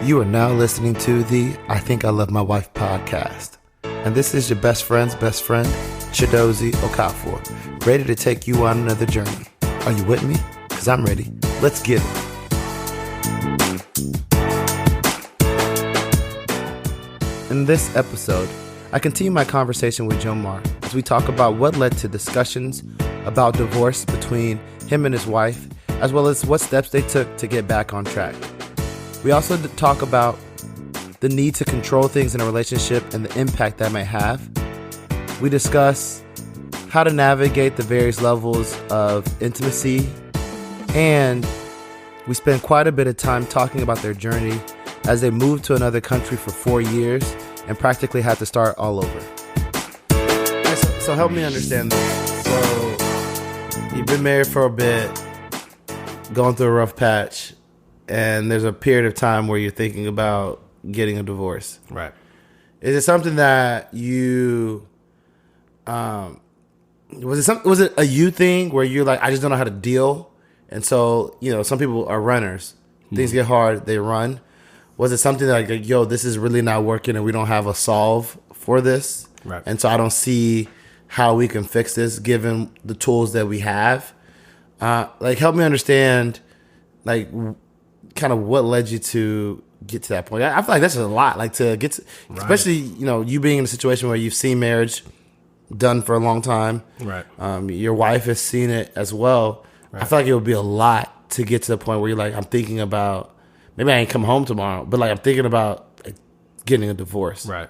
You are now listening to the I Think I Love My Wife podcast. And this is your best friend's best friend, Chidozie Okafor, ready to take you on another journey. Are you with me? Because I'm ready. Let's get it. In this episode, I continue my conversation with Jomar as we talk about what led to discussions about divorce between him and his wife, as well as what steps they took to get back on track. We also talk about the need to control things in a relationship and the impact that might have. We discuss how to navigate the various levels of intimacy, and we spend quite a bit of time talking about their journey as they moved to another country for 4 years and practically had to start all over. So help me understand this. So you've been married for a bit, going through a rough patch, and there's a period of time where you're thinking about getting a divorce. Right. Is it something that you, was it a you thing where you're like, I just don't know how to deal? And so, some people are runners. Things get hard, they run. Was it something like, yo, this is really not working and we don't have a solve for this? Right. And so I don't see how we can fix this given the tools that we have. Help me understand, kind of what led you to get to that point. I feel like that's a lot, to get to, right. Especially, you being in a situation where you've seen marriage done for a long time. Right. Your wife has seen it as well. Right. I feel like it would be a lot to get to the point where you're like, I'm thinking about, maybe I ain't come home tomorrow, but I'm thinking about getting a divorce. Right.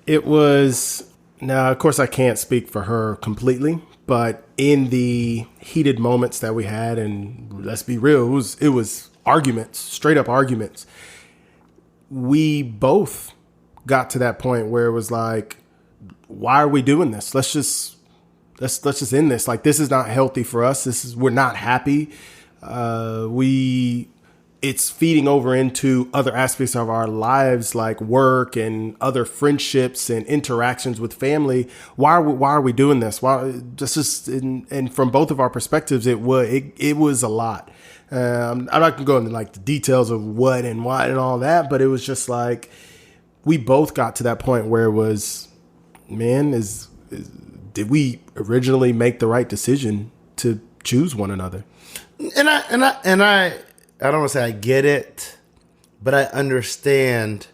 It was, now, of course, I can't speak for her completely, but in the heated moments that we had, and let's be real, it was arguments, straight up arguments. We both got to that point where it was like, why are we doing this? Let's just end this. This is not healthy for us. We're not happy. It's feeding over into other aspects of our lives, like work and other friendships and interactions with family. Why are we doing this? And from both of our perspectives, it was a lot. I'm not gonna go into the details of what and why and all that, but it was just we both got to that point where it was, man, did we originally make the right decision to choose one another? And I don't want to say I get it, but I understand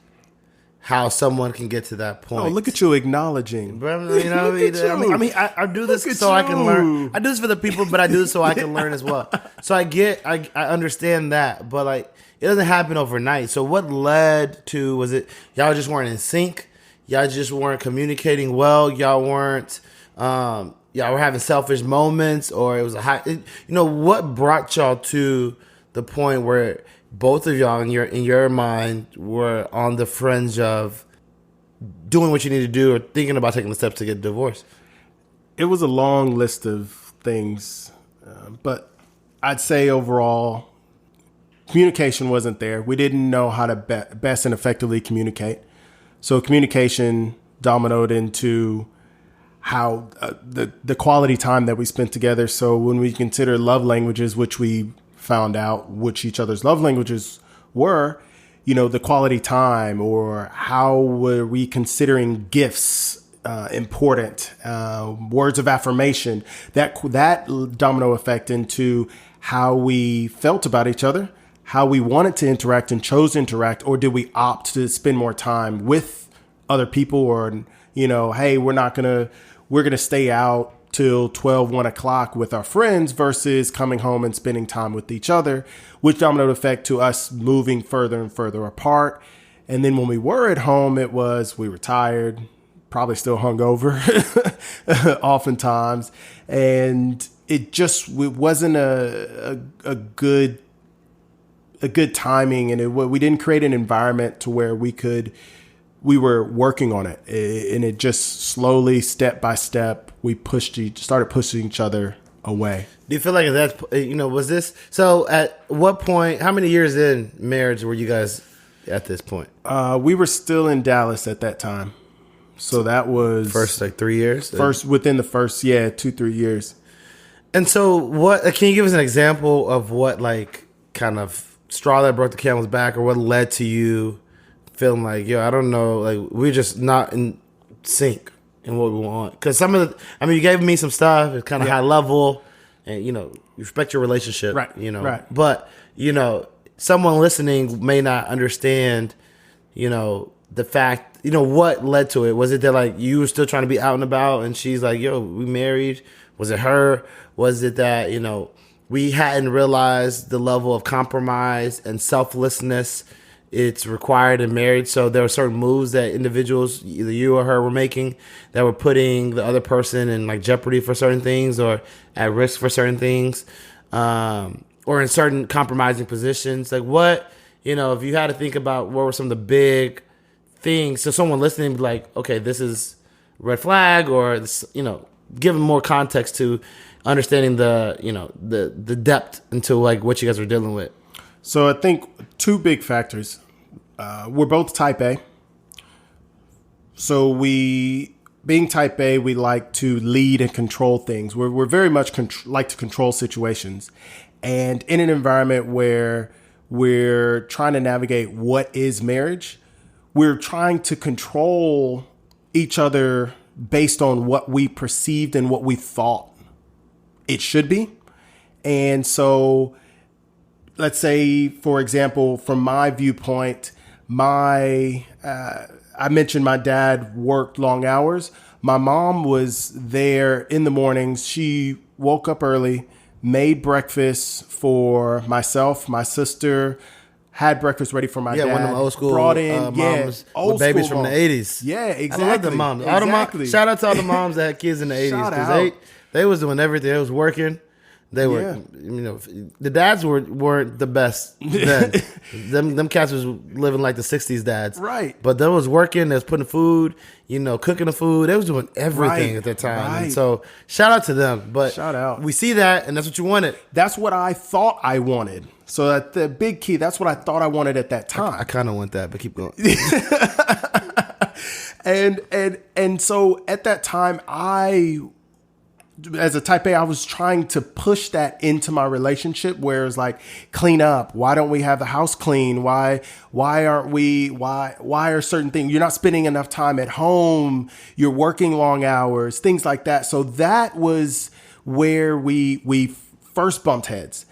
how someone can get to that point. Oh, look at you acknowledging. But, I do this so I can learn. I do this for the people, but I do this so I can learn as well. So I understand that, but it doesn't happen overnight. So what led to, was it y'all just weren't in sync? Y'all just weren't communicating well? Y'all weren't, y'all were having selfish moments, or it was what brought y'all to the point where both of y'all in your mind were on the fringe of doing what you need to do or thinking about taking the steps to get divorced? It was a long list of things, but I'd say overall, communication wasn't there. We didn't know how to best and effectively communicate. So communication dominoed into how the quality time that we spent together. So when we consider love languages, which we found out which each other's love languages were, the quality time, or how were we considering gifts important, words of affirmation, that domino effect into how we felt about each other, how we wanted to interact and chose to interact, or did we opt to spend more time with other people, or, hey, we're going to stay out till 12, 1 o'clock with our friends versus coming home and spending time with each other, which dominoed effect to us moving further and further apart. And then when we were at home, we were tired, probably still hungover oftentimes. And it wasn't a good timing. And we didn't create an environment to where we were working on it, and it just slowly, step by step, we started pushing each other away. Do you feel like that's, was this, so at what point, how many years in marriage were you guys at this point? We were still in Dallas at that time. So that was first 3 years? Within the first, 2-3 years. And so what, can you give us an example of what kind of straw that broke the camel's back, or what led to you feeling like, yo, I don't know, like we're just not in sync in what we want? Because some of you gave me some stuff. It's kind of high level, and you respect your relationship, right? Right. But someone listening may not understand, the fact, what led to it. Was it that like you were still trying to be out and about, and she's like, yo, we married? Was it her? Was it that we hadn't realized the level of compromise and selflessness it's required in marriage? So there were certain moves that individuals, either you or her, were making that were putting the other person in like jeopardy for certain things, or at risk for certain things, or in certain compromising positions. Like what, if you had to think about what were some of the big things, so someone listening be like, okay, this is red flag, or this, give them more context to understanding the depth into like what you guys are dealing with. So I think two big factors. We're both type A. So being type A, we like to lead and control things. We're very much like to control situations. And in an environment where we're trying to navigate what is marriage, we're trying to control each other based on what we perceived and what we thought it should be. And so let's say, for example, from my viewpoint, I mentioned my dad worked long hours. My mom was there in the mornings. She woke up early, made breakfast for myself, my sister, had breakfast ready for my dad. Yeah, one of them old school brought in, moms old with babies school from moms. the 80s. Yeah, exactly. I love the moms. All the moms. Shout out to all the moms that had kids in the 80s. Shout Because out. they was doing everything. They was working. They were, the dads weren't the best then. them cats was living like the 60s dads. Right. But they was working, they was putting food, cooking the food. They was doing everything at that time. Right. And so shout out to them. But shout out. We see that, and that's what you wanted. That's what I thought I wanted. So that the big key, that's what I thought I wanted at that time. I kind of want that, but keep going. And so at that time, as a type A, I was trying to push that into my relationship, where it's like, clean up. Why don't we have the house clean? Why are certain things? You're not spending enough time at home. You're working long hours, things like that. So that was where we first bumped heads.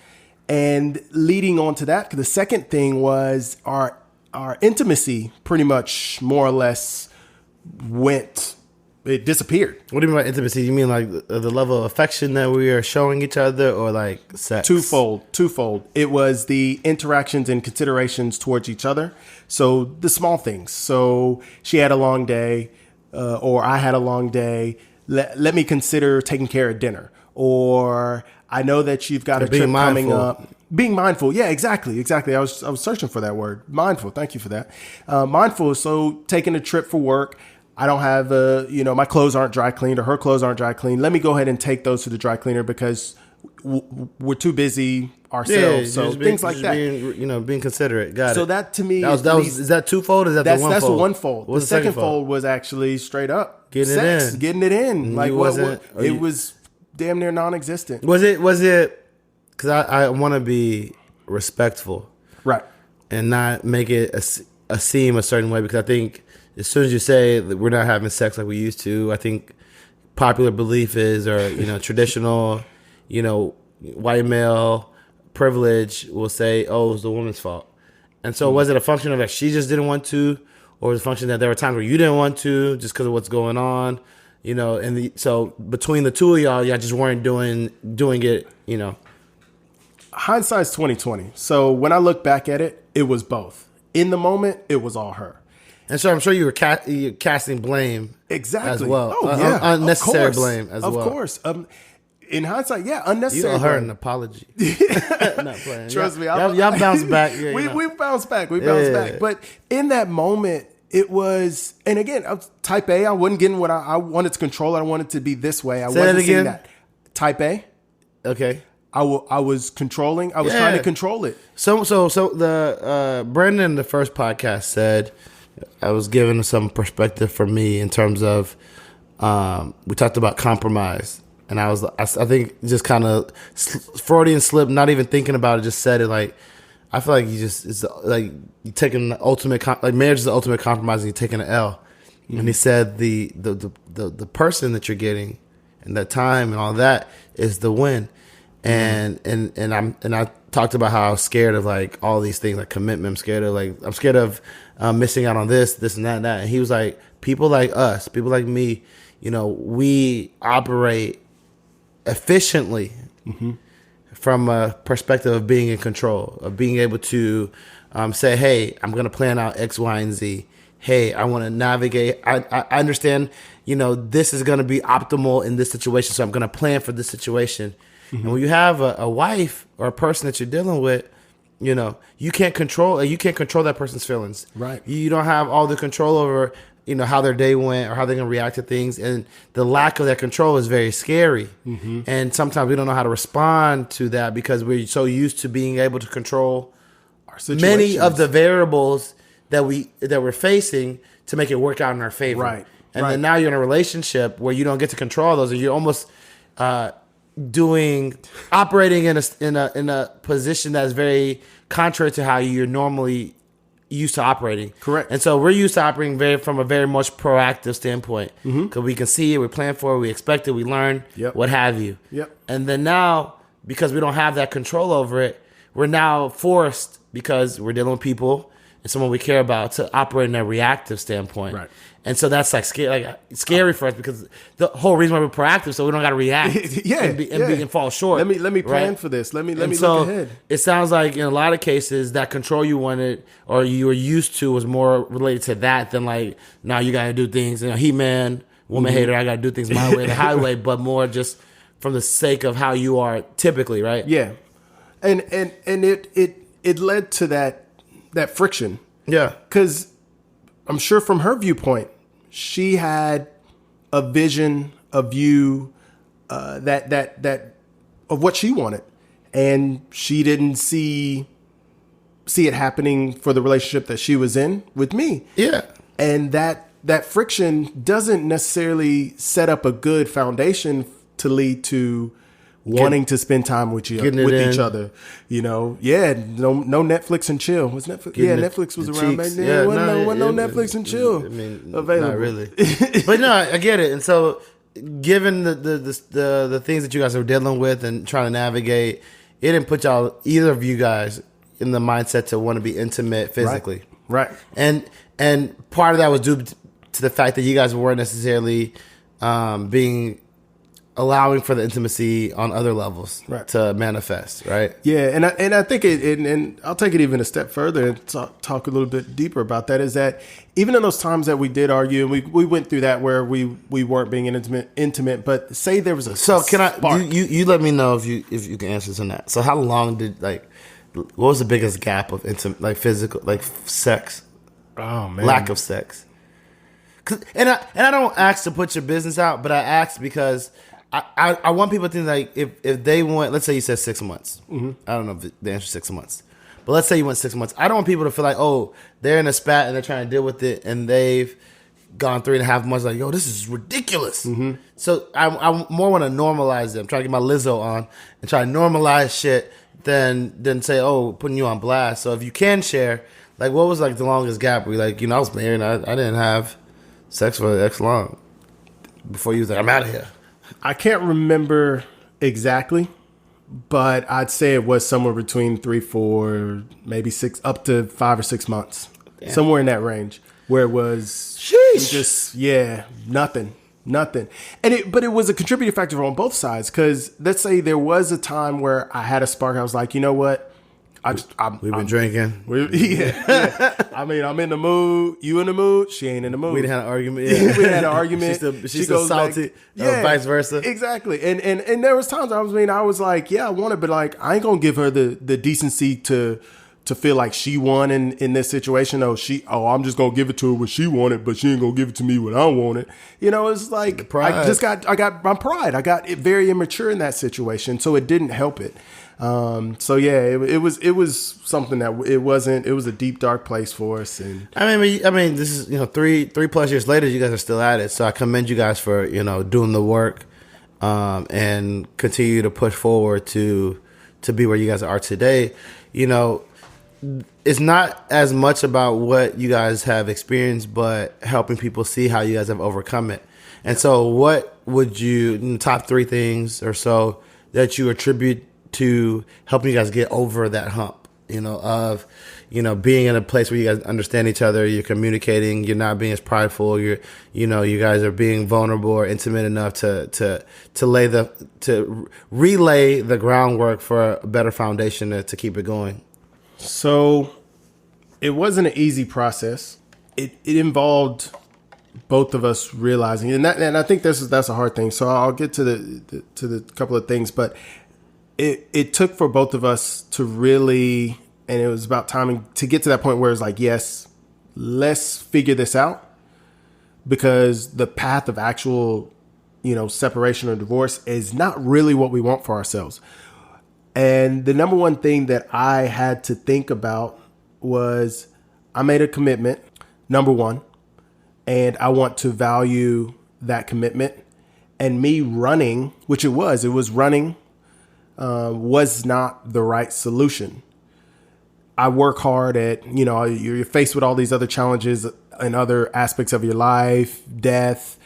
And leading on to that, the second thing was our intimacy pretty much more or less it disappeared. What do you mean by intimacy? You mean like the level of affection that we are showing each other, or like sex? Twofold. It was the interactions and considerations towards each other. So the small things. So she had a long day, or I had a long day. Let me consider taking care of dinner. Or I know that you've got a trip coming up. Being mindful. Yeah, exactly. I was searching for that word. Mindful. Thank you for that. Mindful. So taking a trip for work. I don't have my clothes aren't dry cleaned, or her clothes aren't dry cleaned. Let me go ahead and take those to the dry cleaner because we're too busy ourselves. Yeah, so things like that. Being considerate. Got it. So that to me, is that twofold? Or is that the one fold? That's the one fold. The second fold was actually straight up getting it in. Like it was damn near non-existent. Was it? Because I want to be respectful, right, and not make it a seem a certain way, because I think as soon as you say that we're not having sex like we used to, I think popular belief is, or traditional, white male privilege will say, "Oh, it was the woman's fault." And so, was it a function of that she just didn't want to, or was it a function that there were times where you didn't want to just because of what's going on? So between the two of y'all just weren't doing it. Hindsight's 20/20. So when I look back at it, it was both. In the moment, it was all her. And so I'm sure you were casting blame exactly as well. Oh, yeah. Unnecessary blame as well. Of course. In hindsight, yeah, unnecessary. You owe her an apology. Not playing. Trust me. Y'all bounced back. Yeah, we bounced back. Back. But in that moment, it was, and again, I was type A. I wasn't getting what I wanted to control. I wanted to be this way. I wasn't seeing that. Type A. Okay. I was controlling. I was trying to control it. So the Brandon in the first podcast said, I was giving some perspective for me in terms of we talked about compromise, and I think just kind of Freudian slip, not even thinking about it, just said it like I feel like it's like you taking the ultimate like marriage is the ultimate compromise, and you're taking an L. And he said the person that you're getting and that time and all that is the win. And I talked about how I was scared of like all these things, like commitment. I'm scared of missing out on this and that and that. And he was like, people like us, people like me, we operate efficiently from a perspective of being in control, of being able to say, hey, I'm going to plan out X, Y, and Z. Hey, I want to navigate. I understand, this is going to be optimal in this situation, so I'm going to plan for this situation. And when you have a wife or a person that you're dealing with, you can't control that person's feelings. Right. You don't have all the control over, how their day went or how they're going to react to things. And the lack of that control is very scary. And sometimes we don't know how to respond to that because we're so used to being able to control our situations. Many of the variables that we're facing to make it work out in our favor. Right. And then now you're in a relationship where you don't get to control those, and you're almost operating in a position that's very contrary to how you're normally used to operating. Correct. And so we're used to operating from a very much proactive standpoint because we can see it, we plan for it, we expect it, we learn, what have you. Yep. And then now, because we don't have that control over it, we're now forced, because we're dealing with people and someone we care about, to operate in a reactive standpoint. Right. And so that's like scary for us, because the whole reason why we're proactive, so we don't got to react and fall short. Let me plan for this. Let me look ahead. It sounds like in a lot of cases that control you wanted or you were used to was more related to that than like, now you got to do things. He man, woman hater, I got to do things my way, the highway, but more just from the sake of how you are typically, right? Yeah, and it led to that friction. Yeah, because I'm sure from her viewpoint, she had a vision, a view that of what she wanted, and she didn't see it happening for the relationship that she was in with me. Yeah, and that friction doesn't necessarily set up a good foundation to lead to wanting to spend time with each other. No Netflix and chill. Was Netflix? Netflix was around back then. Wasn't no Netflix and chill available. Not really. But no, I get it. And so, given the things that you guys are dealing with and trying to navigate, it didn't put either of you guys in the mindset to want to be intimate physically. Right. And part of that was due to the fact that you guys weren't necessarily allowing for the intimacy on other levels to manifest, right? Yeah, and I think and I'll take it even a step further and talk a little bit deeper about that, is that even in those times that we did argue, and we went through that where we weren't being intimate, but say there was a spark. You let me know if you can answer this or not. So how long did what was the biggest gap of physical, sex? Oh man, lack of sex. And I don't ask to put your business out, but I ask because I want people to think like if they want, let's say you said 6 months. I don't know if the answer is 6 months, but let's say you went 6 months. I don't want people to feel like, oh, they're in a spat and they're trying to deal with it and they've gone 3.5 months. Like, yo, this is ridiculous. So I more want to normalize them. Try to get my Lizzo on and try to normalize shit than say, oh, putting you on blast. So if you can share, what was the longest gap where I was married and I didn't have sex for X long before you was like, I'm out of here. I can't remember exactly, but I'd say it was somewhere between 3, 4, maybe 6, up to 5 or 6 months. Damn. Somewhere in that range, where it was just nothing. But it was a contributing factor on both sides, because let's say there was a time where I had a spark. I was like, you know what? We've been drinking. Yeah. I mean, I'm in the mood. You in the mood? She ain't in the mood. We had an argument. Yeah. We had an argument. She's still salty. Vice versa. Exactly. And there was times I was like, yeah, I want it, but I ain't gonna give her the decency to feel like she won in this situation. I'm just gonna give it to her what she wanted, but she ain't gonna give it to me what I wanted. It's like I got my pride. I got very immature in that situation, so it didn't help it. It was something that it was a deep, dark place for us. And I mean, this is 3+ years later, you guys are still at it. So I commend you guys for doing the work, and continue to push forward to be where you guys are today. it's not as much about what you guys have experienced, but helping people see how you guys have overcome it. And so what would you, top 3 things or so that you attribute to helping you guys get over that hump, of, being in a place where you guys understand each other, you're communicating, you're not being as prideful, you guys are being vulnerable or intimate enough to relay the groundwork for a better foundation to keep it going. So it wasn't an easy process. It involved both of us realizing, and I think that's a hard thing. So I'll get to the couple of things, but it took for both of us to really, and it was about timing to get to that point where it's like, yes, let's figure this out, because the path of actual, separation or divorce is not really what we want for ourselves. And the number one thing that I had to think about was I made a commitment, number one, and I want to value that commitment. And me running, which it was running, was not the right solution. I work hard at, you're faced with all these other challenges and other aspects of your life, death,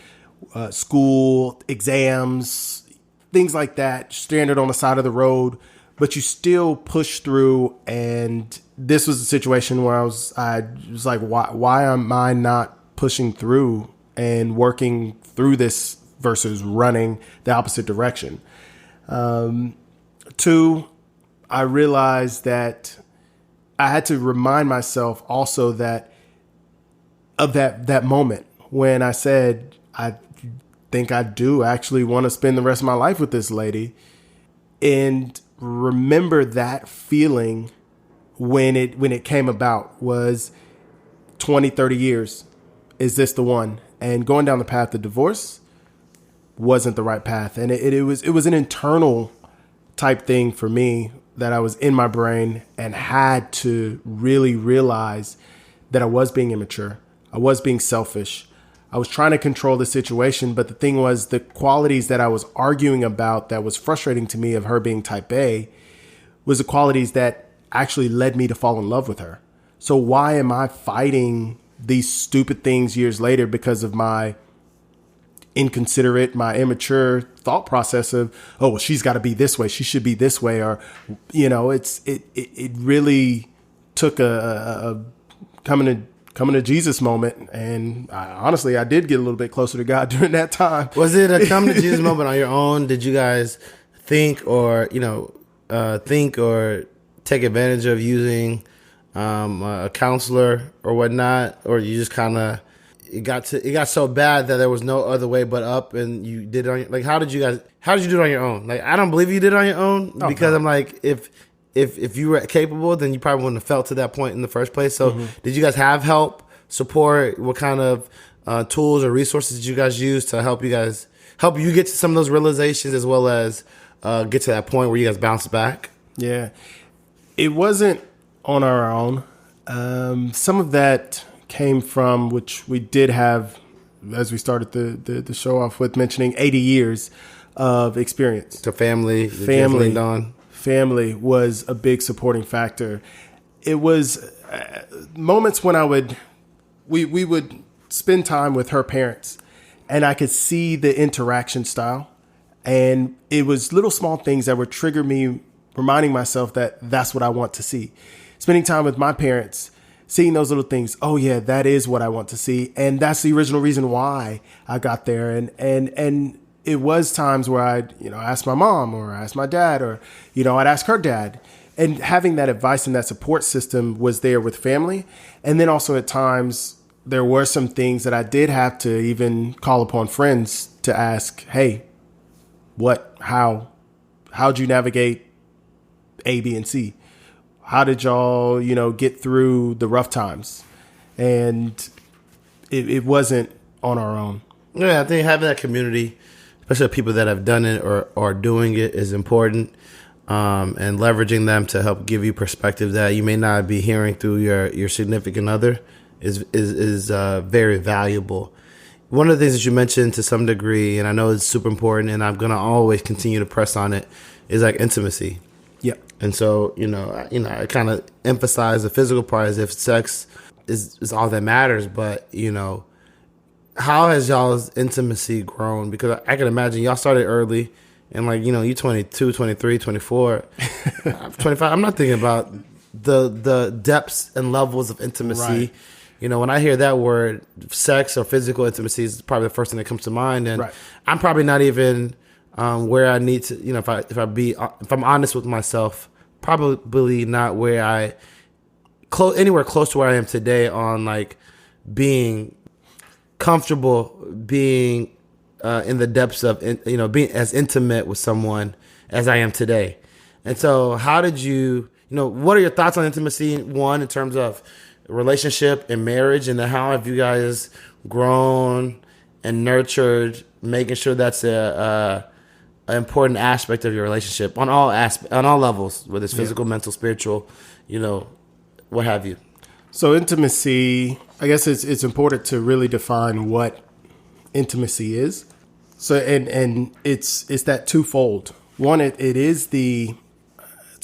school, exams, things like that, stranded on the side of the road, but you still push through. And this was a situation where I was like, why am I not pushing through and working through this versus running the opposite direction? 2, I realized that I had to remind myself also that moment when I said, I think I do actually want to spend the rest of my life with this lady, and remember that feeling when it came about was 20, 30 years. Is this the one? And going down the path of divorce wasn't the right path. And it was an internal type thing for me that I was in my brain and had to really realize that I was being immature. I was being selfish. I was trying to control the situation. But the thing was, the qualities that I was arguing about that was frustrating to me of her being type A was the qualities that actually led me to fall in love with her. So why am I fighting these stupid things years later because of my inconsiderate, my immature thought process of, oh, well, she's got to be this way, she should be this way, or it really took a coming to Jesus moment, and honestly, I did get a little bit closer to God during that time. Was it a coming to Jesus moment on your own? Did you guys think or take advantage of using a counselor or whatnot, or you just kind of it got so bad that there was no other way but up, and you did it on like how did you do it on your own? Like, I don't believe you did it on your own, because I'm like, if you were capable, then you probably wouldn't have felt to that point in the first place. So did you guys have help, support? What kind of tools or resources did you guys use to help you get to some of those realizations, as well as get to that point where you guys bounced back? Yeah, it wasn't on our own. Some of that came from, which we did have, as we started the show off with mentioning, 80 years of experience. So family was a big supporting factor. It was moments when we would spend time with her parents, and I could see the interaction style, and it was little small things that would trigger me, reminding myself that that's what I want to see. Spending time with my parents, seeing those little things. Oh yeah, that is what I want to see. And that's the original reason why I got there. And it was times where I'd, ask my mom, or ask my dad, or, I'd ask her dad. And having that advice and that support system was there with family. And then also at times there were some things that I did have to even call upon friends to ask, hey, how'd you navigate A, B, and C? How did y'all, get through the rough times? And it wasn't on our own. Yeah, I think having that community, especially people that have done it or are doing it, is important. And leveraging them to help give you perspective that you may not be hearing through your significant other is very valuable. One of the things that you mentioned to some degree, and I know it's super important, and I'm going to always continue to press on it, is like intimacy. Yeah. And so, I kind of emphasize the physical part as if sex is all that matters. But, how has y'all's intimacy grown? Because I can imagine y'all started early and you 22, 23, 24, 25. I'm not thinking about the depths and levels of intimacy. Right. When I hear that word, sex or physical intimacy is probably the first thing that comes to mind. And right. I'm probably not even where I need to, if I'm honest with myself, probably not where anywhere close to where I am today on being comfortable, being in the depths of, being as intimate with someone as I am today. And so how did you, what are your thoughts on intimacy? One, in terms of relationship and marriage, and then how have you guys grown and nurtured, making sure that's an important aspect of your relationship on all levels, whether it's physical, mental, spiritual, what have you. So intimacy, I guess it's important to really define what intimacy is. So and it's that twofold. One, it's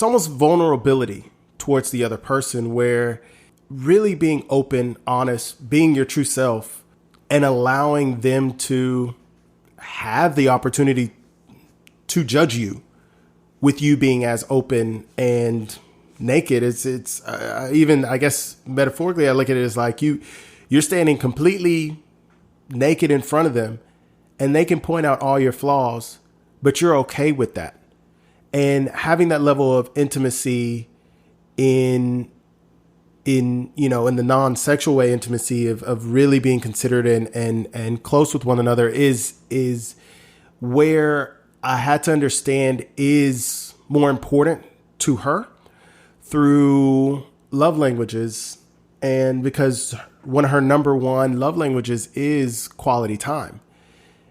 almost vulnerability towards the other person, where really being open, honest, being your true self, and allowing them to have the opportunity to judge you with you being as open and naked. It's even, I guess, metaphorically, I look at it as like you're standing completely naked in front of them, and they can point out all your flaws, but you're okay with that. And having that level of intimacy in the non-sexual way, intimacy of really being considered and close with one another is where I had to understand is more important to her through love languages. And because one of her number one love languages is quality time.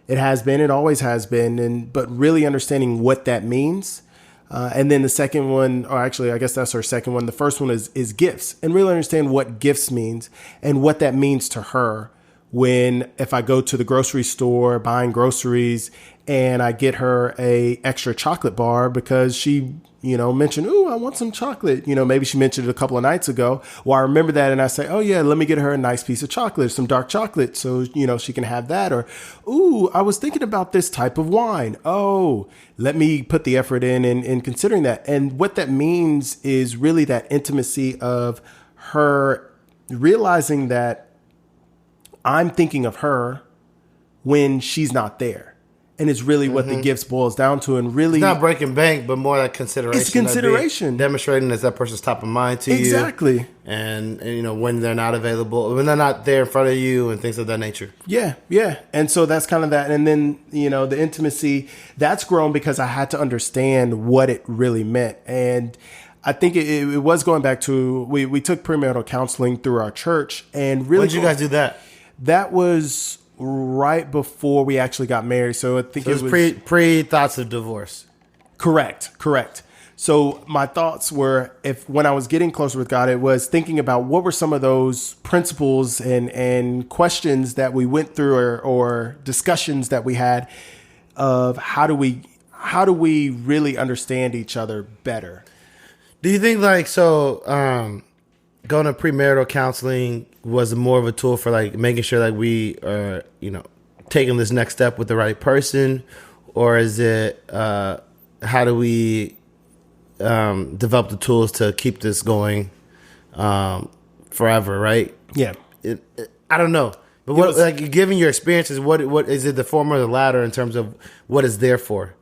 It has been, it always has been, but really understanding what that means. And then the second one, or actually, I guess that's her second one. The first one is gifts, and really understand what gifts means and what that means to her. If I go to the grocery store buying groceries and I get her a extra chocolate bar because she, mentioned, "Ooh, I want some chocolate." Maybe she mentioned it a couple of nights ago. Well, I remember that, and I say, "Oh yeah, let me get her a nice piece of chocolate, some dark chocolate, so she can have that." Or, "Ooh, I was thinking about this type of wine. Oh, let me put the effort in considering that." And what that means is really that intimacy of her realizing that I'm thinking of her when she's not there. And it's really what the gifts boils down to. And really, it's not breaking bank, but more like consideration. It's consideration. Demonstrating that person's top of mind to you. Exactly. And when they're not available, when they're not there in front of you and things of that nature. Yeah. And so that's kind of that. And then, the intimacy, that's grown because I had to understand what it really meant. And I think it was going back to, we took premarital counseling through our church. And really, when did you guys do that? That was right before we actually got married. So I think it was pre thoughts of divorce. Correct. So my thoughts were, when I was getting closer with God, it was thinking about what were some of those principles and questions that we went through or discussions that we had of how do we really understand each other better? Do you think going to premarital counseling was more of a tool for making sure we are, taking this next step with the right person? Or is it, how do we develop the tools to keep this going forever, right? Yeah. I don't know. But given your experiences, what is it, the former or the latter, in terms of what it's there for?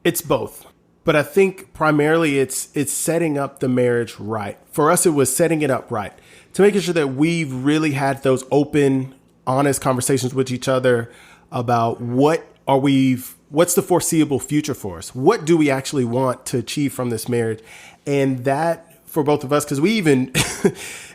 It's both. But I think primarily it's setting up the marriage right. For us, it was setting it up right, to making sure that we've really had those open, honest conversations with each other about what's the foreseeable future for us? What do we actually want to achieve from this marriage? And that, for both of us, because we even,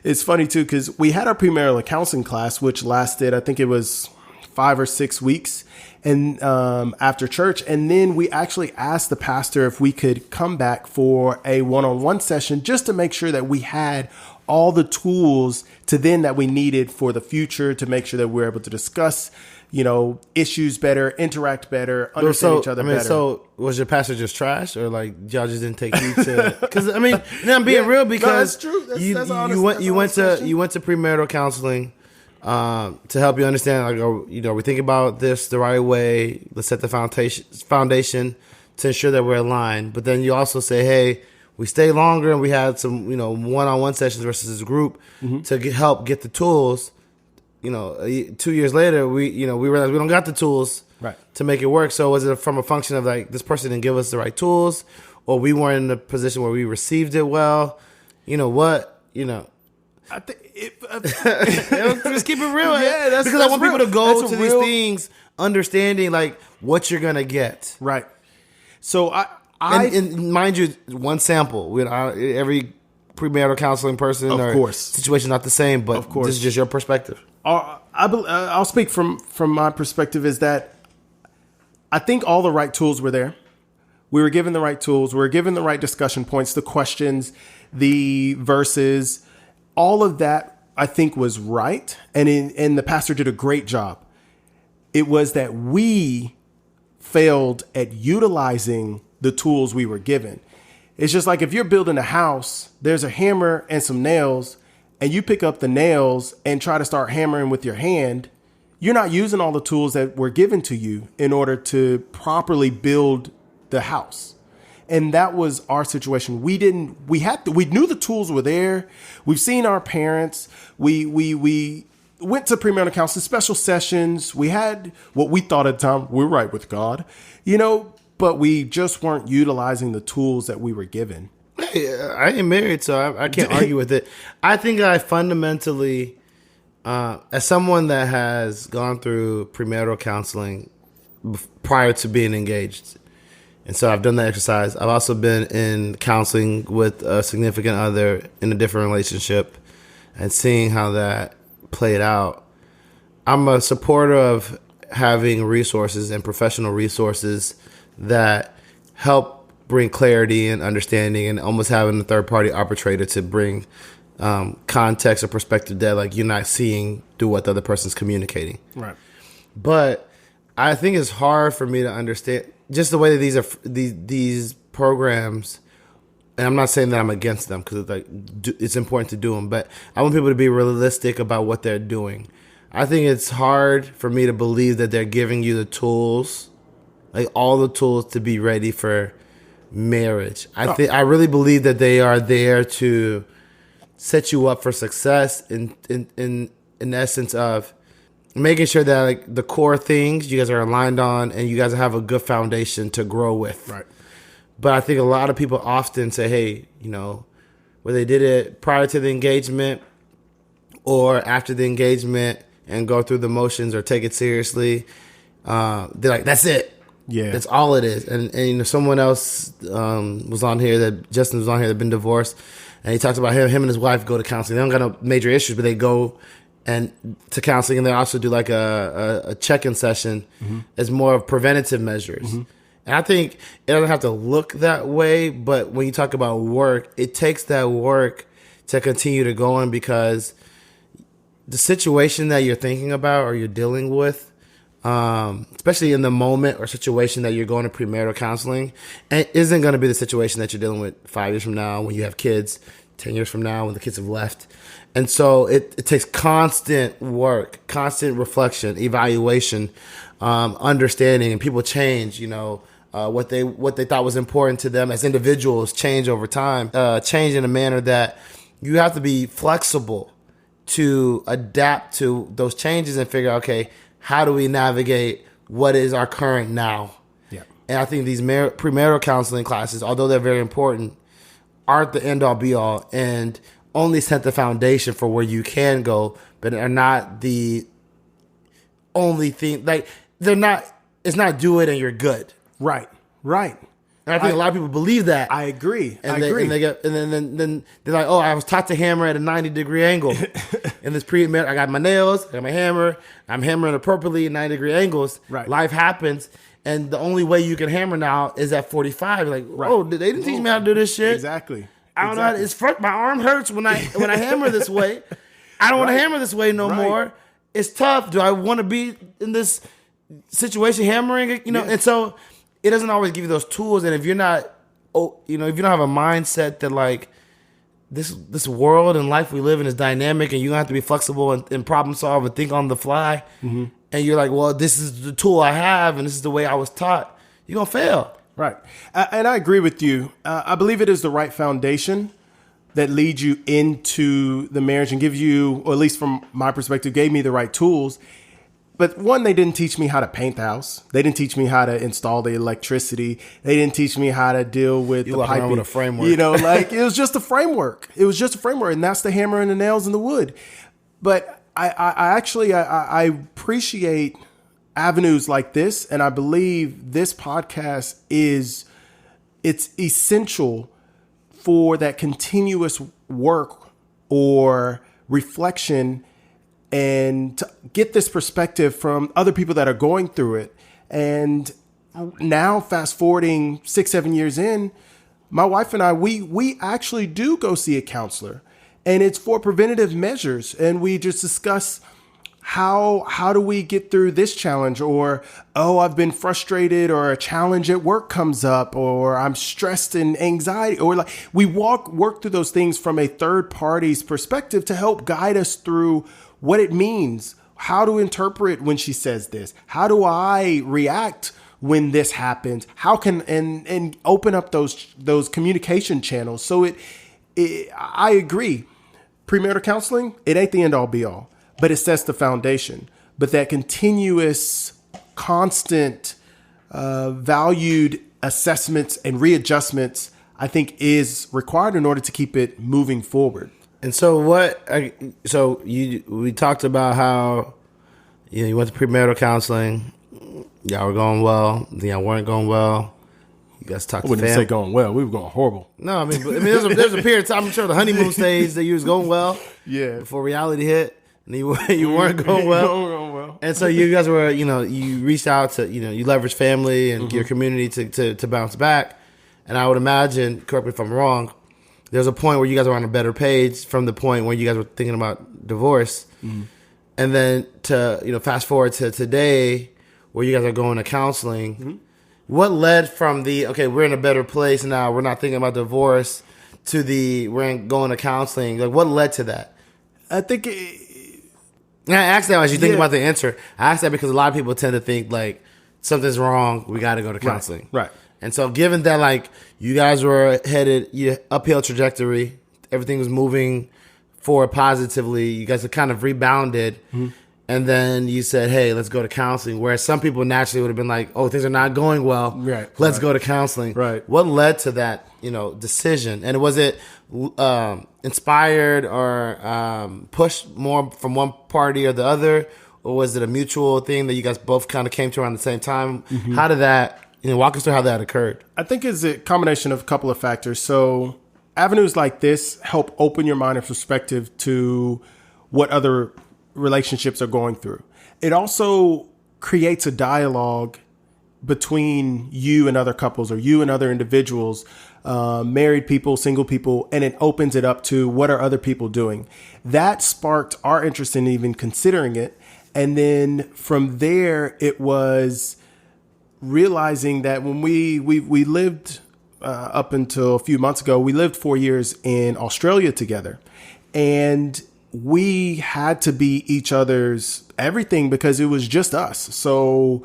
it's funny too, because we had our premarital counseling class, which lasted, I think it was 5 or 6 weeks. And after church, and then we actually asked the pastor if we could come back for a one-on-one session, just to make sure that we had all the tools that we needed for the future, to make sure that we're able to discuss, issues better, interact better, understand each other better. So was your pastor just trash, or like y'all just didn't take heed to? Because I'm being real, because that's true. You went to premarital counseling to help you understand, like, we think about this the right way. Let's set the foundation to ensure that we're aligned. But then you also say, hey, we stay longer and we had some, one-on-one sessions versus a group to help get the tools. 2 years later, we realized we don't got the tools to make it work. So was it from a function of like this person didn't give us the right tools, or we weren't in a position where we received it well? I think just keep it real. Yeah, that's because I want real. people to go to real. these things understanding like what you're gonna get. Right. So and mind you, one sample. Every premarital counseling person of course situation not the same, but of course this is just your perspective. I'll speak from my perspective is that I think all the right tools were there. We were given the right tools. We were given the right discussion points, the questions, the verses, all of that I think was right. And the pastor did a great job. It was that we failed at utilizing the tools we were given. It's just like if you're building a house, there's a hammer and some nails, and you pick up the nails and try to start hammering with your hand, you're not using all the tools that were given to you in order to properly build the house. And that was our situation. We knew the tools were there. We've seen our parents. We went to premarital counseling, special sessions. We had what we thought at the time, we're right with God, but we just weren't utilizing the tools that we were given. Hey, I ain't married, so I can't argue with it. I think I fundamentally, as someone that has gone through premarital counseling prior to being engaged, and so I've done that exercise. I've also been in counseling with a significant other in a different relationship and seeing how that played out. I'm a supporter of having resources and professional resources that help bring clarity and understanding, and almost having a third-party arbitrator to bring context or perspective that like you're not seeing through what the other person's communicating. Right. But I think it's hard for me to understand just the way that these programs, and I'm not saying that I'm against them because it's important to do them, but I want people to be realistic about what they're doing. I think it's hard for me to believe that they're giving you the tools, like all the tools to be ready for marriage. I really believe that they are there to set you up for success in essence of making sure that like the core things you guys are aligned on and you guys have a good foundation to grow with. Right. But I think a lot of people often say, hey, where they did it prior to the engagement or after the engagement and go through the motions or take it seriously, they're like, that's it. Yeah. That's all it is. And someone else was on here, Justin was on here, that been divorced, and he talks about him and his wife go to counseling. They don't got no major issues, but they go and to counseling, and they also do like a check-in session as more of preventative measures. And I think it doesn't have to look that way, but when you talk about work, it takes that work to continue to go on, because the situation that you're thinking about or you're dealing with, especially in the moment or situation that you're going to premarital counseling, and isn't going to be the situation that you're dealing with 5 years from now when you have kids, 10 years from now when the kids have left. And so it takes constant work, constant reflection, evaluation, understanding, and people change, what they thought was important to them as individuals change over time, change in a manner that you have to be flexible to adapt to those changes and figure out, okay, how do we navigate what is our current now? Yeah. And I think these premarital counseling classes, although they're very important, aren't the end all be all, and only set the foundation for where you can go, but are not the only thing. Like it's not do it and you're good. Right. And I think a lot of people believe that. I agree. And then they're like, oh, I was taught to hammer at a 90-degree angle. In this I got my nails, I got my hammer, I'm hammering appropriately at 90-degree angles. Right. Life happens. And the only way you can hammer now is at 45. Like, oh, they didn't teach me how to do this shit. Exactly. I don't know how to, my arm hurts when I hammer this way. I don't want to hammer this way no more. it's tough. Do I want to be in this situation hammering it? You know, and so it doesn't always give you those tools. And if you're not, if you don't have a mindset that like this world and life we live in is dynamic, and you have to be flexible and problem solve and think on the fly, and you're like, well, this is the tool I have, and this is the way I was taught, you're gonna fail. Right. And I agree with you. I believe it is the right foundation that leads you into the marriage and gives you, or at least from my perspective, gave me the right tools. But one, they didn't teach me how to paint the house. They didn't teach me how to install the electricity. They didn't teach me how to deal with the piping. With a framework. You know, like it was just a framework. It was just a framework, and that's the hammer and the nails and the wood. But I appreciate avenues like this, and I believe this podcast it's essential for that continuous work or reflection, and to get this perspective from other people that are going through it. And now, fast forwarding 6-7 years in, my wife and I, we actually do go see a counselor, and it's for preventative measures. And we just discuss how do we get through this challenge, or, oh, I've been frustrated, or a challenge at work comes up, or I'm stressed and anxiety, or like we work through those things from a third party's perspective to help guide us through what it means, how to interpret when she says this, how do I react when this happens, how can and open up those communication channels. So I agree, premarital counseling, it ain't the end all be all, but it sets the foundation. But that continuous, constant, valued assessments and readjustments, I think, is required in order to keep it moving forward. And so we talked about how, you went to premarital counseling. Y'all were going well. Then y'all weren't going well. You guys talked to family. I wouldn't say going well. We were going horrible. No, I mean there's a period of time, I'm sure the honeymoon stage that you was going well. Yeah. Before reality hit. And you weren't going well. And so you guys were, you reached out to, you leveraged family and your community to bounce back. And I would imagine, correct me if I'm wrong, there's a point where you guys were on a better page from the point where you guys were thinking about divorce. And then to, fast forward to today where you guys are going to counseling. What led from okay, we're in a better place now, we're not thinking about divorce, to we're going to counseling? Like, what led to that? I think and I asked that as you think about the answer. I asked that because a lot of people tend to think like something's wrong, we got to go to counseling. Right. And so given that like you guys were headed uphill trajectory, everything was moving forward positively, you guys have kind of rebounded, and then you said, hey, let's go to counseling. Whereas some people naturally would have been like, oh, things are not going well. Right. Let's go to counseling. Right. What led to that, decision? And was it inspired or pushed more from one party or the other? Or was it a mutual thing that you guys both kind of came to around the same time? How did that, walk us through how that occurred? I think it's a combination of a couple of factors. So avenues like this help open your mind and perspective to what other relationships are going through. It also creates a dialogue between you and other couples, or you and other individuals, married people, single people, and it opens it up to what are other people doing. That sparked our interest in even considering it. And then from there, it was realizing that when we lived up until a few months ago, we lived 4 years in Australia together, and we had to be each other's everything because it was just us. So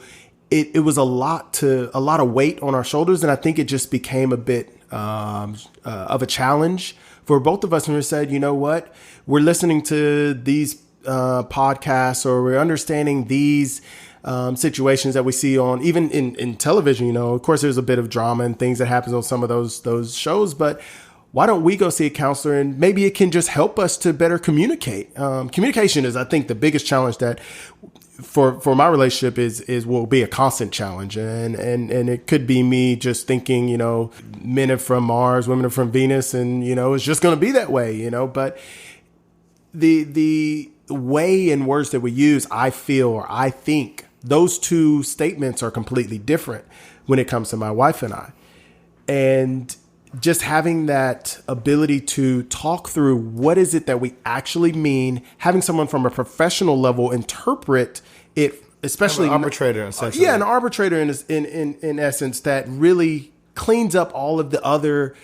it was a lot of weight on our shoulders. And I think it just became a bit of a challenge for both of us. And we said, you know what, we're listening to these podcasts, or we're understanding these situations that we see on even in television. Of course, there's a bit of drama and things that happens on some of those shows, but why don't we go see a counselor, and maybe it can just help us to better communicate. Communication is, I think, the biggest challenge that for my relationship will be a constant challenge. And it could be me just thinking, men are from Mars, women are from Venus, and, it's just going to be that way, but the way and words that we use, I feel, or I think those two statements are completely different when it comes to my wife and I. And just having that ability to talk through what is it that we actually mean, having someone from a professional level interpret it, especially an arbitrator, essentially. Yeah, an arbitrator in essence that really cleans up all of the other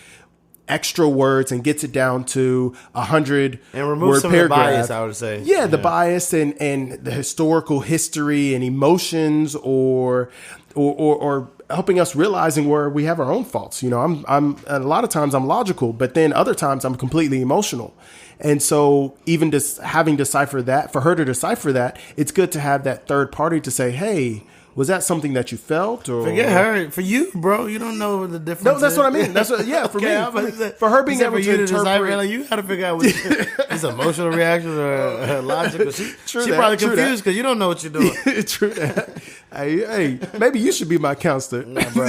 extra words and gets it down to 100 and remove some paragraph. Of the bias, I would say. Yeah, the bias and the historical history and emotions, or helping us realizing where we have our own faults. You know, I'm a lot of times I'm logical, but then other times I'm completely emotional. And so even just having deciphered that, for her to decipher that, it's good to have that third party to say, hey, was that something that you felt? Or forget her. For you, bro, you don't know the difference. No, that's what I mean. That's what, yeah, for okay, me. For her being able to interpret. Like, you got to figure out what it's emotional reaction or logical. She probably confused because you don't know what you're doing. True that. Hey, maybe you should be my counselor. Nah, bro.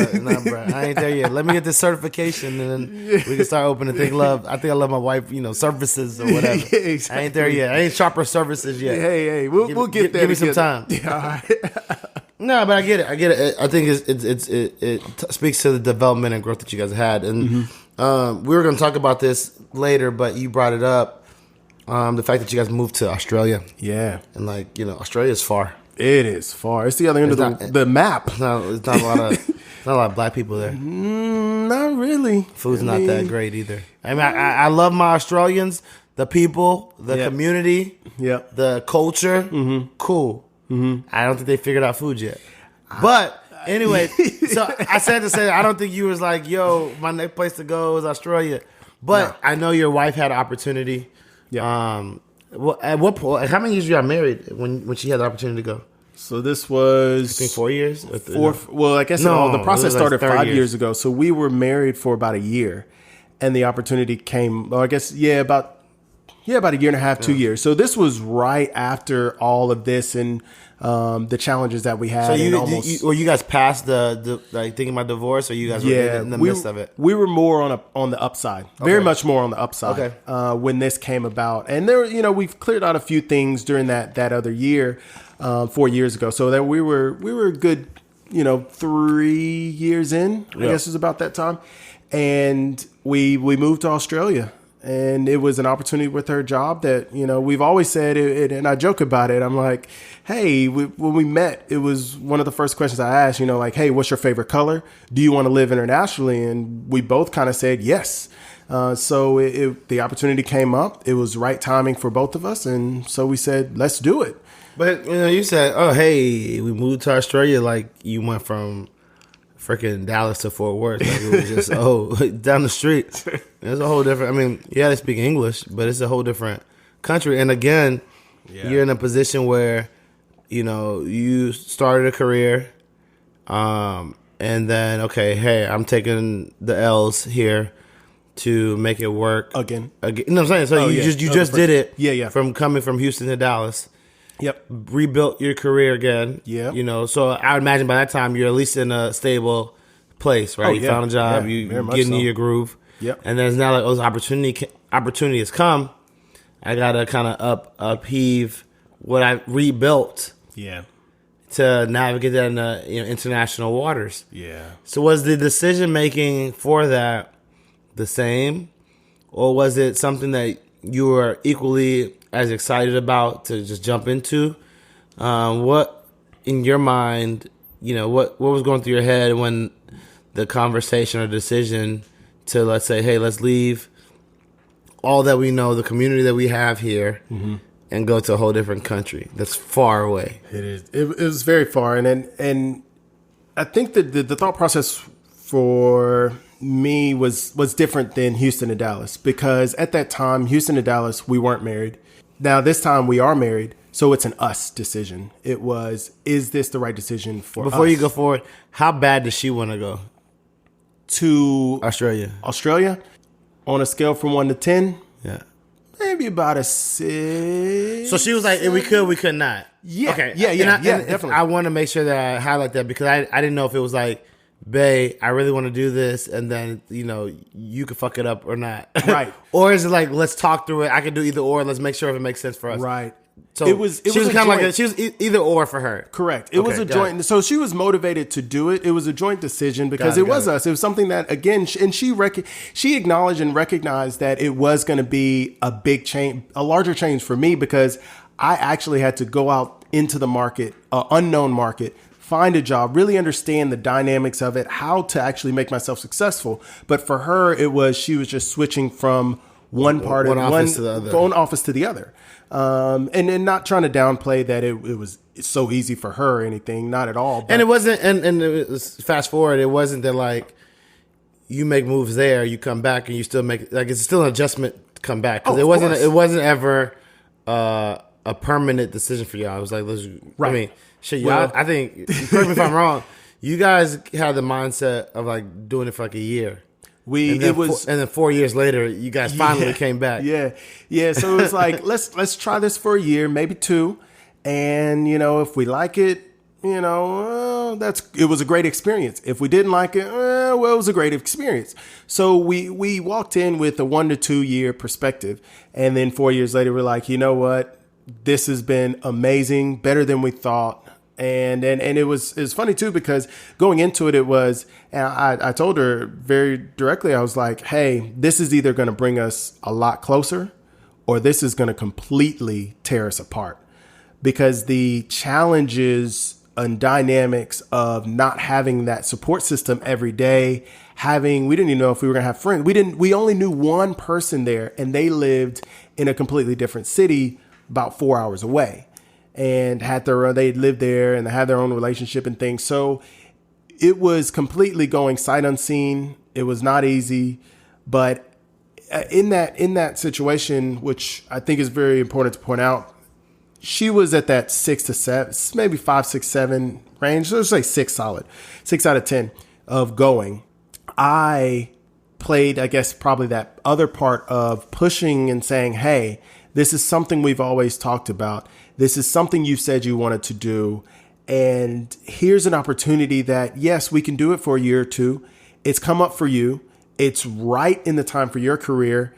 I ain't there yet. Let me get this certification and then we can start opening Think Love. I think I love my wife, services or whatever. Yeah, exactly. I ain't there yet. I ain't sharper services yet. Hey, we'll get there. Give me some time. Yeah, all right. No, but I get it. I think it speaks to the development and growth that you guys had. And we were going to talk about this later, but you brought it up. The fact that you guys moved to Australia. Yeah. And Australia is far. It is far. It's the other end of the map. It's not a lot of black people there. Not really. Food's not that great either. I mean, I love my Australians, the people, the community, the culture. Cool. I don't think they figured out food yet. But anyway, so I said to say, I don't think you was like, yo, my next place to go is Australia. But I know your wife had an opportunity. Yeah. At what point? How many years you got married when she had the opportunity to go? So this was, I think 4 years. Well, I guess the process started 5 years ago. So we were married for about a year, and the opportunity came. Well, I guess about a year and a half, 2 years. So this was right after all of this and the challenges that we had. So you guys passed the thinking about divorce, or you guys were in the midst of it? We were more on the upside, very much more on the upside when this came about. And there, we've cleared out a few things during that other year, 4 years ago. So that we were good, 3 years in, I guess it was about that time. And we moved to Australia. And it was an opportunity with her job that, we've always said it, and I joke about it. I'm like, hey, when we met, it was one of the first questions I asked, like, hey, what's your favorite color? Do you want to live internationally? And we both kind of said yes. So the opportunity came up. It was right timing for both of us. And so we said, let's do it. But, you said, oh, hey, we moved to Australia. Like, you went from freaking Dallas to Fort Worth. Like, it was just, down the street. It's a whole different, I mean, yeah, they speak English, but it's a whole different country. And again, you're in a position where, you started a career, and then, okay, hey, I'm taking the L's here to make it work. Again. You know what I'm saying? So you just did it. Yeah. From coming from Houston to Dallas. Yep. Rebuilt your career again. Yeah. So I would imagine by that time you're at least in a stable place, right? You found a job, you getting in your groove. Yep. And then it's now like those opportunity has come. I gotta kind of upheave what I rebuilt. Yeah. To navigate that in the international waters. Yeah. So was the decision making for that the same, or was it something that you were equally as excited about to just jump into? What in your mind, what was going through your head when the conversation or decision to, let's say, hey, let's leave all that we know, the community that we have here, and go to a whole different country that's far away? It is. It was very far, and I think that the thought process for me was different than Houston and Dallas, because at that time, Houston and Dallas, we weren't married. Now this time we are married, so it's an us decision. It was, is this the right decision for us? Before you go forward, how bad does she want to go? To Australia, on a scale from 1 to 10, maybe about a 6. So she was like, we could not. Yeah, okay, definitely. I want to make sure that I highlight that, because I didn't know if it was like, bae, I really want to do this, and then you could fuck it up or not, right? Or is it like, let's talk through it? I could do either or. Let's make sure if it makes sense for us, right? So It was she was a kind of joint. like she was either or for her. Correct. It was a joint. So she was motivated to do it. It was a joint decision because it was us. It was something that, again, she acknowledged and recognized that it was going to be a big change, a larger change for me, because I actually had to go out into the market, unknown market, find a job, really understand the dynamics of it, how to actually make myself successful. But for her, she was just switching from one office to the other. And not trying to downplay that it was so easy for her or anything, not at all. But. And it wasn't, and it was, fast forward, it wasn't that like you make moves there, you come back and you still make, like, it's still an adjustment to come back. Because it wasn't ever a permanent decision for y'all. It was like, right. I mean, shit, y'all, I think, correct me if I'm wrong, you guys had the mindset of like doing it for like a year. And then 4 years later, you guys finally came back. Yeah. So it was like, let's try this for a year, maybe 2, and if we like it, it was a great experience. If we didn't like it, it was a great experience. So we walked in with a 1 to 2 year perspective, and then 4 years later, we're like, you know what, this has been amazing, better than we thought. And it was funny too, because going into it, and I told her very directly, I was like, hey, this is either going to bring us a lot closer or this is going to completely tear us apart, because the challenges and dynamics of not having that support system every day, we didn't even know if we were going to have friends. We only knew one person there, and they lived in a completely different city about 4 hours away. And they lived there and they had their own relationship and things. So it was completely going sight unseen. It was not easy, but in that situation, which I think is very important to point out, she was at that 6 to 7, maybe 5, 6, 7 range. Let's say 6 solid, 6 out of 10 of going. I played, I guess, probably that other part of pushing and saying, hey, this is something we've always talked about. This is something you said you wanted to do. And here's an opportunity that, yes, we can do it for a year or 2. It's come up for you. It's right in the time for your career.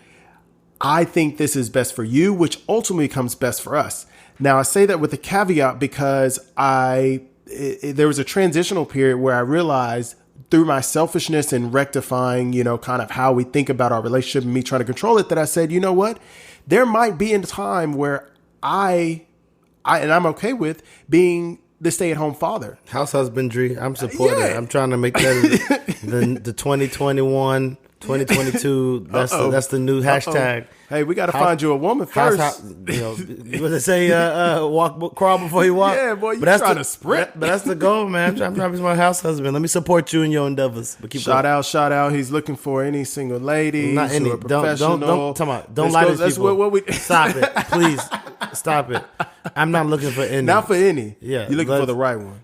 I think this is best for you, which ultimately comes best for us. Now, I say that with a caveat because there was a transitional period where I realized through my selfishness and rectifying, kind of how we think about our relationship and me trying to control it, that I said, you know what? There might be a time where I'm okay with being the stay-at-home father. House husbandry. I'm supporting it. I'm trying to make that the 2021, 2022. That's the new hashtag. Hey, we got to find you a woman first. What they say? Crawl before you walk. Yeah, boy, you're trying to sprint. But that's the goal, man. I'm trying to be my house husband. Let me support you in your endeavors. But shout out. He's looking for any single lady. Not any. Don't lie to these people. Stop it, please. Stop it. I'm not looking for any. Not for any. Yeah, you're looking for the right one.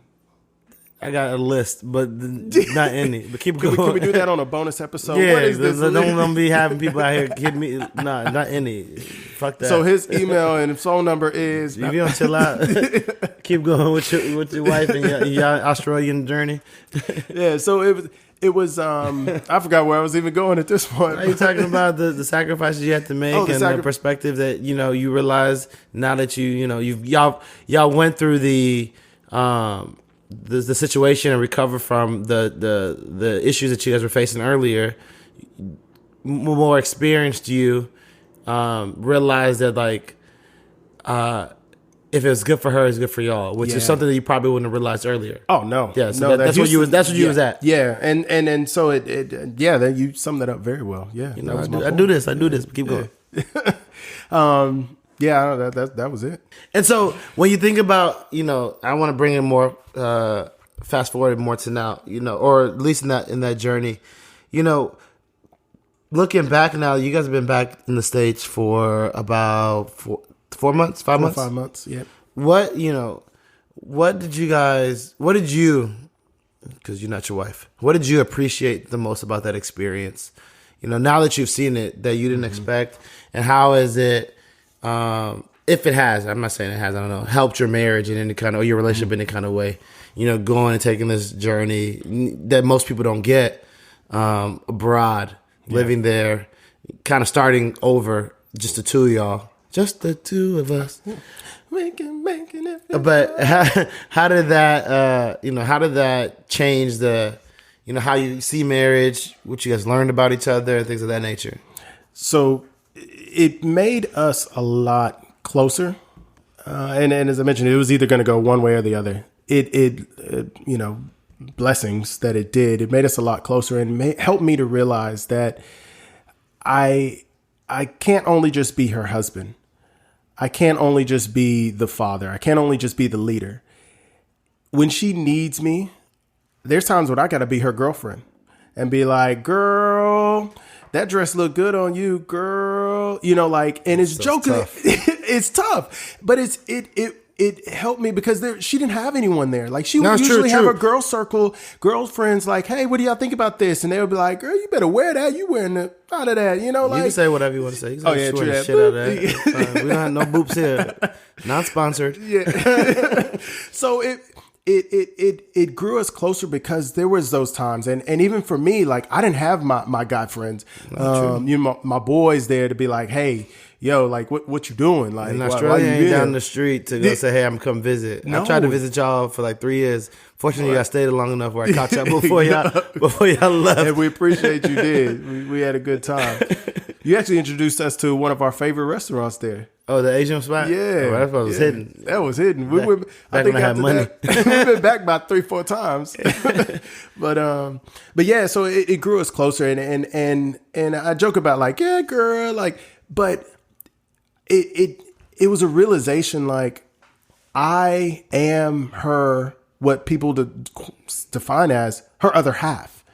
I got a list, but not any. But keep going. Can we do that on a bonus episode? Yeah, what is this? Don't be having people out here kidding me. Nah, not any. Fuck that. So his email and phone number is. If you don't chill out, keep going with your wife and your Australian journey. Yeah. So it was. I forgot where I was even going at this point. Are you talking about the sacrifices you had to make the perspective that you realize now that y'all went through the situation and recover from the issues that you guys were facing earlier, more experienced you realized that if it was good for her, it's good for y'all, which is something that you probably wouldn't have realized earlier. Oh no, yeah, so that's what you was at. Yeah, and so then you summed that up very well. Yeah, I do this. Keep going. Yeah, that was it. And so when you think about, I want to bring in more, fast forward more to now, or at least in that journey, looking back now, you guys have been back in the States for about 4 months, 5 months? 5 months, yeah. What did you, because you're not your wife, what did you appreciate the most about that experience? Now that you've seen it, that you didn't expect, and how is it, if it has, I'm not saying it has, I don't know, helped your marriage in any kind of, or your relationship in any kind of way, going and taking this journey that most people don't get, abroad, living there, kind of starting over, just the two of y'all, just the two of us. making it. But how did that, how did that change the, how you see marriage, what you guys learned about each other, things of that nature? So it made us a lot closer. And as I mentioned, it was either going to go one way or the other. Blessings that it did. It made us a lot closer and helped me to realize that I can't only just be her husband. I can't only just be the father. I can't only just be the leader. When she needs me, there's times when I got to be her girlfriend and be like, girl, that dress look good on you, girl. And it's so joking. It's tough, but it helped me because she didn't have anyone there. Like she would usually have a girl circle, girlfriends like, hey, what do y'all think about this? And they would be like, girl, you better wear that. You wearing the out of that, You can say whatever you want to say. You can say true that. Shit out of that. We don't have no boops here. Not sponsored. Yeah. So it grew us closer because there was those times. And even for me, like I didn't have my guy friends, my boys there to be like, hey, yo, like what you doing? Like in Australia, why you ain't down the street to go say, hey, I'm come visit. No. I tried to visit y'all for like 3 years. Fortunately, I stayed long enough where I caught y'all before y'all left. And we appreciate you did. We had a good time. You actually introduced us to one of our favorite restaurants there. Oh, the Asian spot? Yeah. Oh, that was hidden. That was hidden. I think I had money. We've been back about 3-4 times. But yeah, so it grew us closer and I joke about like, yeah, girl, like, but it was a realization like I am her, what people define as her other half.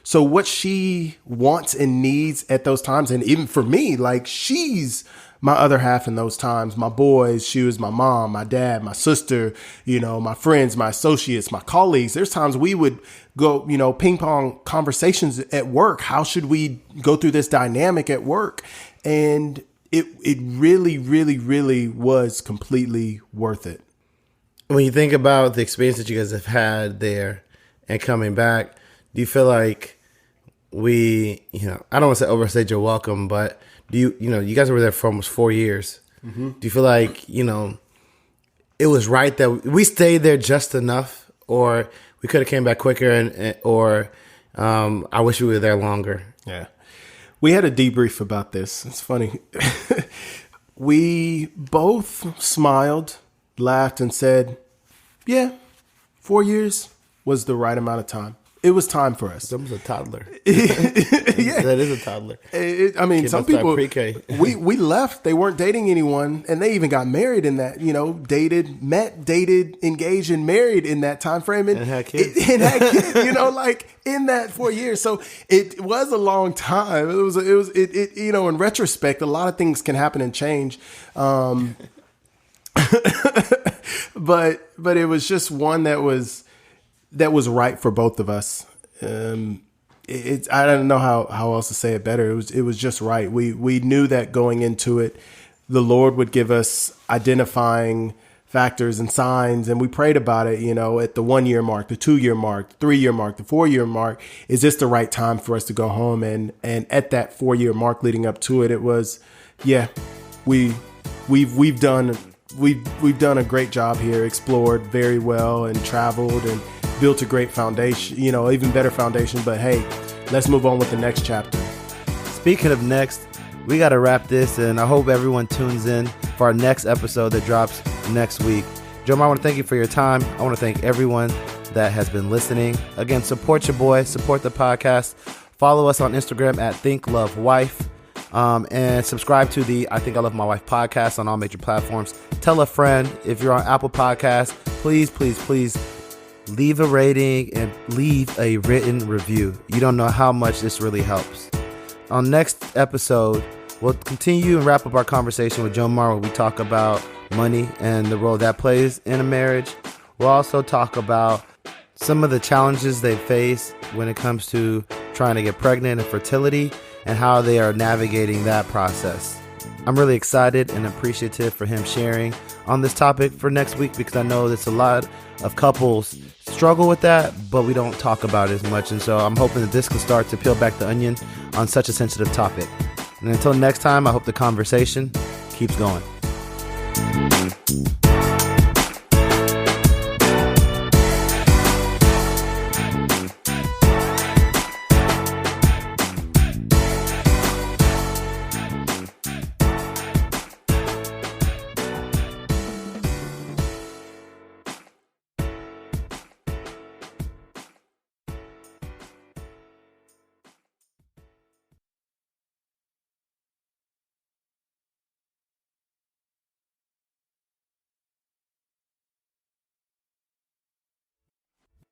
So what she wants and needs at those times, and even for me, like she's my other half in those times. My boys, she was my mom, my dad, my sister, my friends, my associates, my colleagues. There's times we would go, ping pong conversations at work. How should we go through this dynamic at work? And it really, really, really was completely worth it. When you think about the experience that you guys have had there and coming back, do you feel like I don't want to say overstayed your welcome, but do you guys were there for almost 4 years. Mm-hmm. Do you feel like, it was right that we stayed there just enough, or we could have came back quicker or I wish we were there longer? Yeah. We had a debrief about this. It's funny. We both smiled, laughed, and said, yeah, 4 years was the right amount of time. It was time for us. That was a toddler. Yeah. That is a toddler. Some people, pre-K. we left. They weren't dating anyone, and they even got married in that, dated, engaged, and married in that time frame. And had kids. In that 4 years. So it was a long time. It was, in retrospect, a lot of things can happen and change. But it was just one that was right for both of us. I don't know how else to say it better. It was just right. We knew that going into it, the Lord would give us identifying factors and signs, and we prayed about it, at the 1 year mark, the 2 year mark, the 3 year mark, the 4 year mark. Is this the right time for us to go home? And at that 4 year mark leading up to it, it was, yeah, we've done a great job here, explored very well and traveled and built a great foundation, even better foundation. But hey, let's move on with the next chapter. Speaking of next, we got to wrap this, and I hope everyone tunes in for our next episode that drops next week. Jomar, I want to thank you for your time. I want to thank everyone that has been listening. Again, support your boy, support the podcast. Follow us on Instagram at ThinkLoveWife. And subscribe to the I Think I Love My Wife podcast on all major platforms. Tell a friend. If you're on Apple Podcasts, please leave a rating and leave a written review. You don't know how much this really helps. On next episode, we'll continue and wrap up our conversation with Jomar, where we talk about money and the role that plays in a marriage. We'll also talk about some of the challenges they face when it comes to trying to get pregnant and fertility, and how they are navigating that process. I'm really excited and appreciative for him sharing on this topic for next week, because I know that a lot of couples struggle with that, but we don't talk about it as much. And so I'm hoping that this can start to peel back the onion on such a sensitive topic. And until next time, I hope the conversation keeps going.